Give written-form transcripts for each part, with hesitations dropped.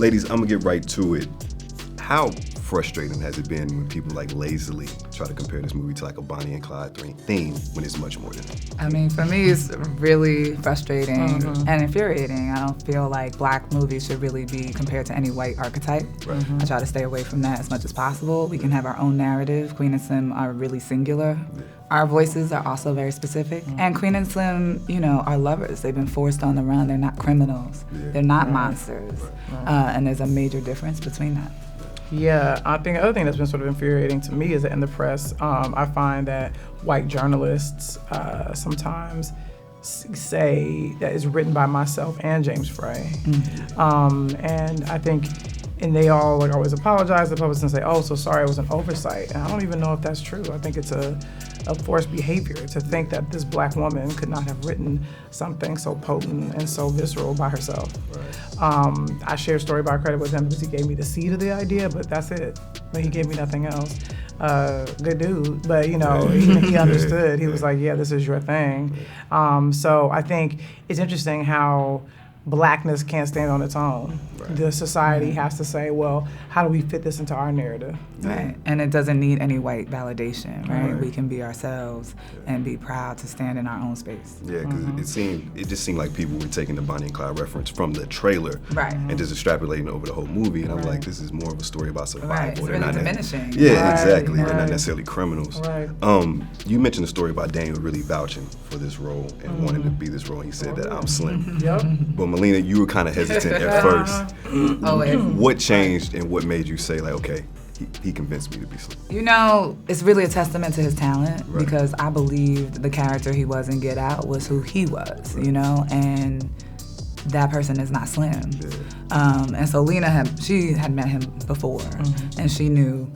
Ladies, I'm gonna get right to it. How frustrating has it been when people like lazily try to compare this movie to like a Bonnie and Clyde theme when it's much more than that? I mean, for me, it's really frustrating and infuriating. I don't feel like black movies should really be compared to any white archetype. Right. I try to stay away from that as much as possible. We can have our own narrative. Queen and Slim are really singular. Our voices are also very specific. And Queen and Slim, you know, are lovers. They've been forced on the run. They're not criminals. They're not monsters. And there's a major difference between that. Yeah, I think the other thing that's been sort of infuriating to me is that in the press, I find that white journalists sometimes say that it's written by myself and James Frey. And I think, and they all like always apologize to the public and say, oh, so sorry, it was an oversight. And I don't even know if that's true. I think it's a forced behavior to think that this black woman could not have written something so potent and so visceral by herself. Right. I share story by credit with him because he gave me the seed of the idea, but that's it. But he gave me nothing else. Good dude, but you know, he understood. He was like, yeah, this is your thing. So I think it's interesting how blackness can't stand on its own. Right. The society has to say, well, how do we fit this into our narrative? Right, and it doesn't need any white validation, right? We can be ourselves and be proud to stand in our own space. Yeah, because it just seemed like people were taking the Bonnie and Clyde reference from the trailer and just extrapolating over the whole movie, and I'm like, this is more of a story about survival. Right, it's really diminishing. Yeah, exactly. They're not necessarily criminals. Right. You mentioned a story about Daniel really vouching for this role and wanting to be this role, and he said that I'm slim. Yep. But Melina, you were kind of hesitant at first. Always. What changed and what made you say like, okay, he convinced me to be slim? You know, it's really a testament to his talent because I believed the character he was in Get Out was who he was, you know, and that person is not Slim. And so Lena had met him before and she knew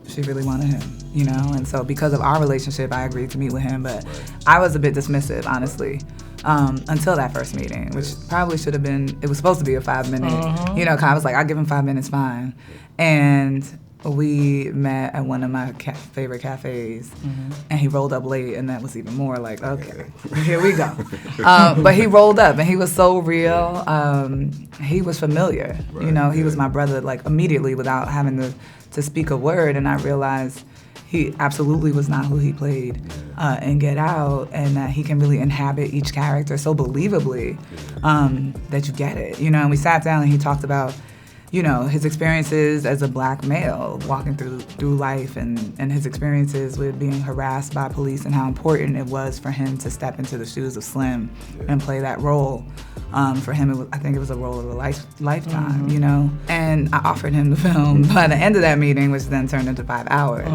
she really wanted him, you know, and so because of our relationship, I agreed to meet with him, but I was a bit dismissive, honestly. Until that first meeting, which probably should have been, it was supposed to be a 5-minute, you know, I was like, I'll give him 5 minutes, fine. And we met at one of my favorite cafes, and he rolled up late, and that was even more like, okay, here we go. But he rolled up, and he was so real. He was familiar, you know, he was my brother, like, immediately without having to speak a word, and I realized he absolutely was not who he played in Get Out, and that he can really inhabit each character so believably that you get it, you know. And we sat down and he talked about, you know, his experiences as a black male walking through life and his experiences with being harassed by police and how important it was for him to step into the shoes of Slim and play that role. For him, I think it was a role of a lifetime, you know? And I offered him the film by the end of that meeting, which then turned into 5 hours.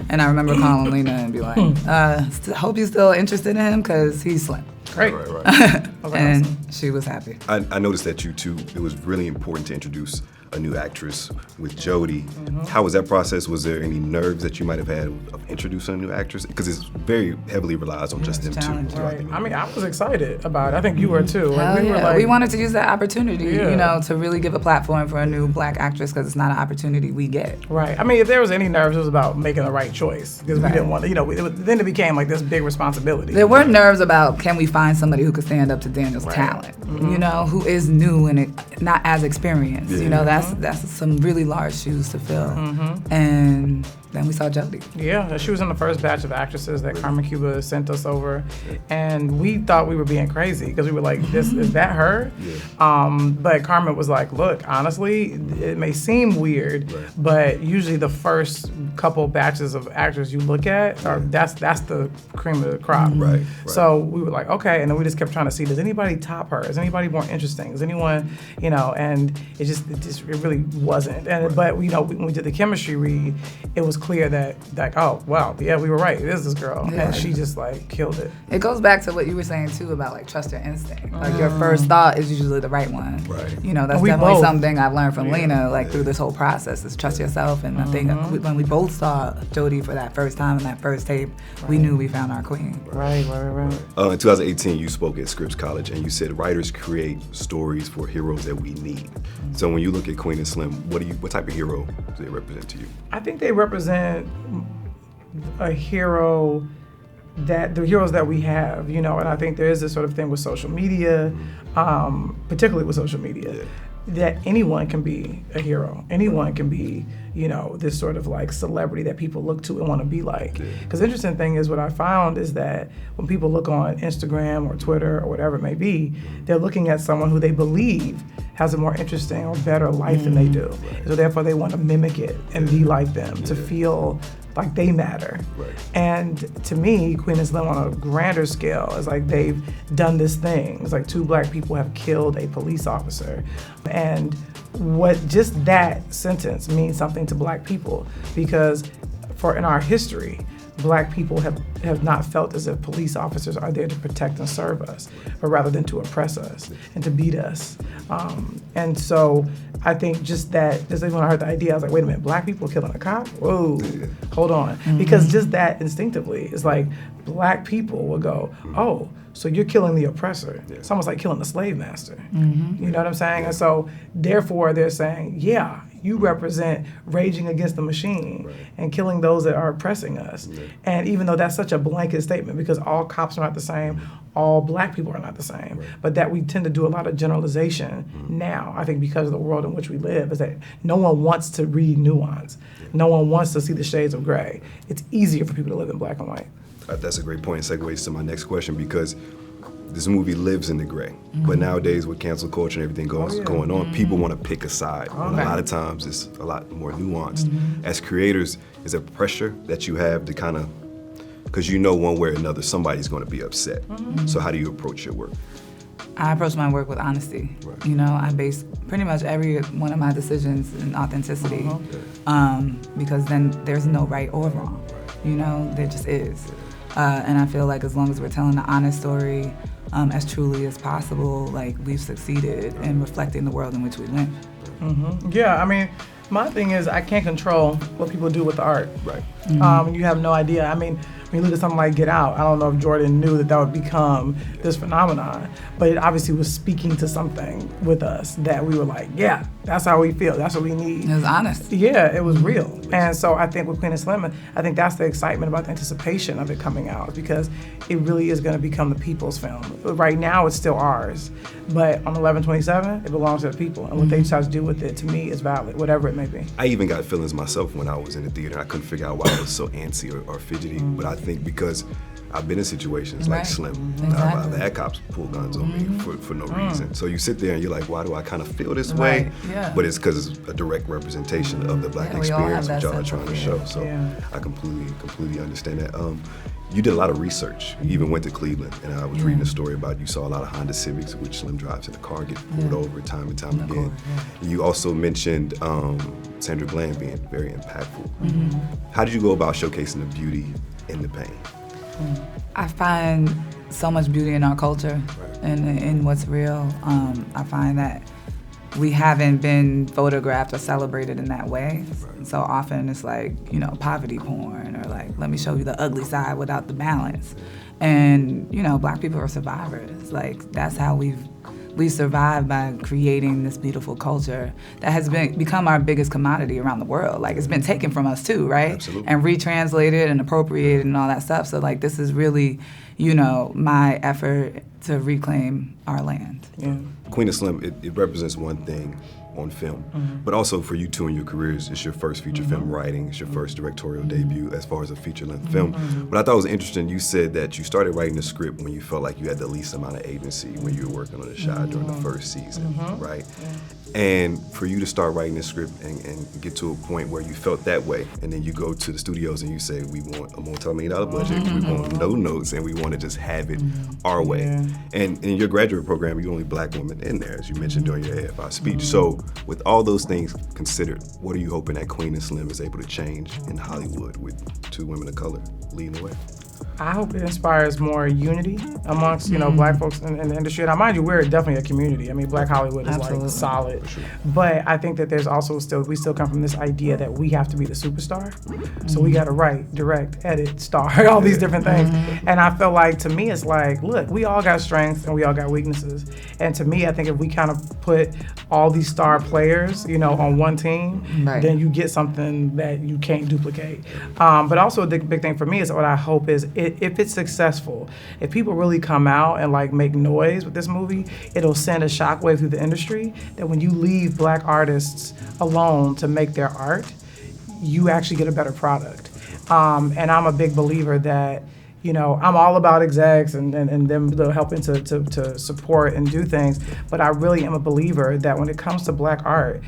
And I remember calling Lena and be like, hope you're still interested in him because he's Slim. Great. And she was happy. I noticed that you two, it was really important to introduce a new actress with Jodi. How was that process? Was there any nerves that you might have had of introducing a new actress? Because it's very heavily relies on just them two. Right. I mean, I was excited about it. I think you were too. Hell yeah. We wanted to use that opportunity, you know, to really give a platform for a new black actress because it's not an opportunity we get. Right. I mean, if there was any nerves, it was about making the right choice because we didn't want to, you know, then it became like this big responsibility. There were nerves about can we find somebody who could stand up to Daniel's talent, you know, who is new and not as experienced. You know, that's some really large shoes to fill. And then we saw Jodi. Yeah, she was in the first batch of actresses that Carmen Cuba sent us over, and we thought we were being crazy because we were like, "This is that her?" But Carmen was like, "Look, honestly, it may seem weird, but usually the first couple batches of actors you look at are that's the cream of the crop." Right. So we were like, "Okay," and then we just kept trying to see, does anybody top her? Is anybody more interesting? Is anyone, you know? And it really wasn't. And but you know, when we did the chemistry read, it was clear that like, oh wow, yeah, we were right. It is this girl, and she just like killed it. It goes back to what you were saying too about like trust your instinct. Like your first thought is usually the right one. Right. You know, that's definitely something I've learned from Lena, like through this whole process, is trust yourself. And I think when we both saw Jodi for that first time in that first tape, we knew we found our queen. Right. In 2018, you spoke at Scripps College, and you said writers create stories for heroes that we need. So when you look at Queen and Slim, what type of hero do they represent to you? I think they represent a hero that the heroes that we have, you know, and I think there is this sort of thing with social media, particularly with social media. that anyone can be a hero. Anyone can be, this sort of like celebrity that people look to and want to be like. Because the interesting thing is, what I found is that when people look on Instagram or Twitter or whatever it may be, they're looking at someone who they believe has a more interesting or better life than they do. So therefore they want to mimic it and be like them, to feel like they matter. And to me, Queen and Slim on a grander scale is like they've done this thing. It's like 2 black people have killed a police officer. And what just that sentence means something to black people, because in our history, black people have not felt as if police officers are there to protect and serve us, but rather than to oppress us and to beat us. And so I think just when I heard the idea, I was like, wait a minute, black people killing a cop? Whoa, hold on. Because just that instinctively is like, black people will go, oh, so you're killing the oppressor. It's almost like killing the slave master. You know what I'm saying? And so therefore they're saying, yeah, you represent raging against the machine and killing those that are oppressing us. And even though that's such a blanket statement, because all cops are not the same, all black people are not the same, but that we tend to do a lot of generalization now, I think because of the world in which we live, is that no one wants to read nuance. No one wants to see the shades of gray. It's easier for people to live in black and white. That's a great point. It segues to my next question, because this movie lives in the gray. But nowadays with cancel culture and everything going on, people want to pick a side. And a lot of times it's a lot more nuanced. As creators, is there pressure that you have to kind of, because one way or another somebody's going to be upset. So how do you approach your work? I approach my work with honesty. I base pretty much every one of my decisions in authenticity, because then there's no right or wrong. There just is. And I feel like as long as we're telling the honest story as truly as possible, like we've succeeded in reflecting the world in which we live. Yeah, I mean, my thing is I can't control what people do with the art. You have no idea. I mean, when you look at something like Get Out, I don't know if Jordan knew that would become this phenomenon, but it obviously was speaking to something with us that we were like, yeah, that's how we feel, that's what we need. It was honest. Yeah, it was real. And so I think with Queen and Slim, I think that's the excitement about the anticipation of it coming out, because it really is going to become the people's film. Right now, it's still ours, but on 11/27, it belongs to the people, and what they decide to do with it, to me, is valid, whatever it may be. I even got feelings myself when I was in the theater. I couldn't figure out why I was so antsy or fidgety, but I think because I've been in situations like Slim. I've had cops pull guns on me for no reason. So you sit there and you're like, why do I kind of feel this way? But it's because it's a direct representation of the black experience that y'all are trying to show. So I completely understand that. You did a lot of research. You even went to Cleveland, and I was reading a story about you saw a lot of Honda Civics, which Slim drives in the car, get pulled over time and time again. You also mentioned Sandra Bland being very impactful. How did you go about showcasing the beauty in the pain? I find so much beauty in our culture and in what's real. I find that we haven't been photographed or celebrated in that way. So often it's like, poverty porn, or like, let me show you the ugly side without the balance. And, black people are survivors. Like, that's how we've survived, by creating this beautiful culture that has become our biggest commodity around the world. Like, it's been taken from us too, right? Absolutely. And retranslated and appropriated and all that stuff. So like, this is really, my effort to reclaim our land. Queen and Slim, it represents one thing on film, but also for you two in your careers, it's your first feature film writing, it's your first directorial debut as far as a feature-length film. But I thought it was interesting, you said that you started writing the script when you felt like you had the least amount of agency when you were working on the shot during the first season, right? And for you to start writing the script and get to a point where you felt that way, and then you go to the studios and you say, we want a multi-million-dollar budget, we want no notes, and we want to just have it our way. And in your graduate program, you're the only black woman in there, as you mentioned during your AFI speech. So with all those things considered, what are you hoping that Queen and Slim is able to change in Hollywood with 2 women of color leading the way? I hope it inspires more unity amongst, black folks in the industry. And mind you, we're definitely a community. I mean, Black Hollywood is like solid. Sure. But I think that there's also we still come from this idea that we have to be the superstar. So we got to write, direct, edit, star, all these different things. And I feel like, to me, it's like, look, we all got strengths and we all got weaknesses. And to me, I think if we kind of put all these star players, on one team, then you get something that you can't duplicate. But also the big thing for me is what I hope is it if it's successful, if people really come out and like make noise with this movie, it'll send a shockwave through the industry that when you leave Black artists alone to make their art, you actually get a better product. And I'm a big believer that, you know, I'm all about execs and them helping to support and do things, but I really am a believer that when it comes to Black art,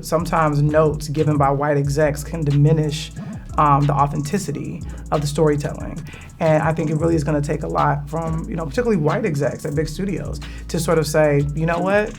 sometimes notes given by white execs can diminish the authenticity of the storytelling. And I think it really is going to take a lot from, you know, particularly white execs at big studios to sort of say, you know what,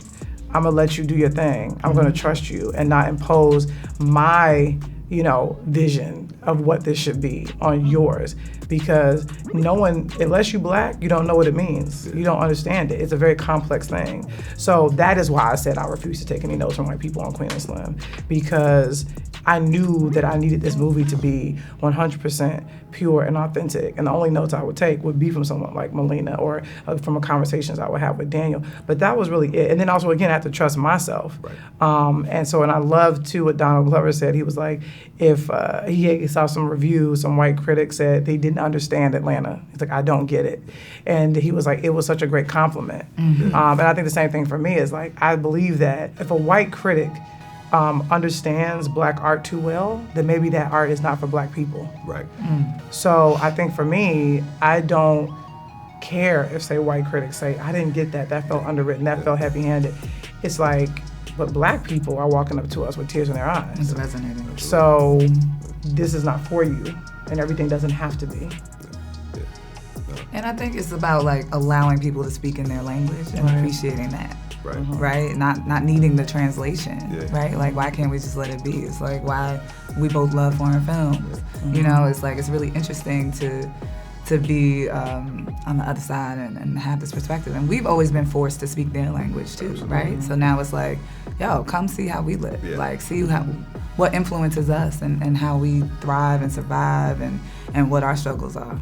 I'm going to let you do your thing. I'm going to trust you and not impose my, you know, vision of what this should be on yours, because no one, unless you Black, you don't know what it means. You don't understand it. It's a very complex thing. So that is why I said I refuse to take any notes from white people on Queen and Slim, because I knew that I needed this movie to be 100% pure and authentic, and the only notes I would take would be from someone like Melina or from conversations I would have with Daniel. But that was really it. And then also, again, I have to trust myself. Right. And I love too what Donald Glover said. He was like, if he saw some reviews, some white critics said they didn't understand Atlanta. He's like, I don't get it. And he was like, it was such a great compliment. Mm-hmm. And I think the same thing for me is like, I believe that if a white critic understands Black art too well, then maybe that art is not for Black people. Right. So I think for me, I don't care if, say, white critics say, I didn't get that, that felt underwritten, that felt heavy-handed. It's like, but Black people are walking up to us with tears in their eyes. It's resonating. So this is not for you, and everything doesn't have to be. And I think it's about like allowing people to speak in their language and appreciating that. Right. Right? Not needing the translation. Yeah. Right? Like, why can't we just let it be? It's like, why we both love foreign films. Mm-hmm. You know, it's like, it's really interesting to be on the other side and have this perspective. And we've always been forced to speak their language too, right? So now it's like, yo, come see how we live. Yeah. Like, see what influences us and how we thrive and survive and what our struggles are.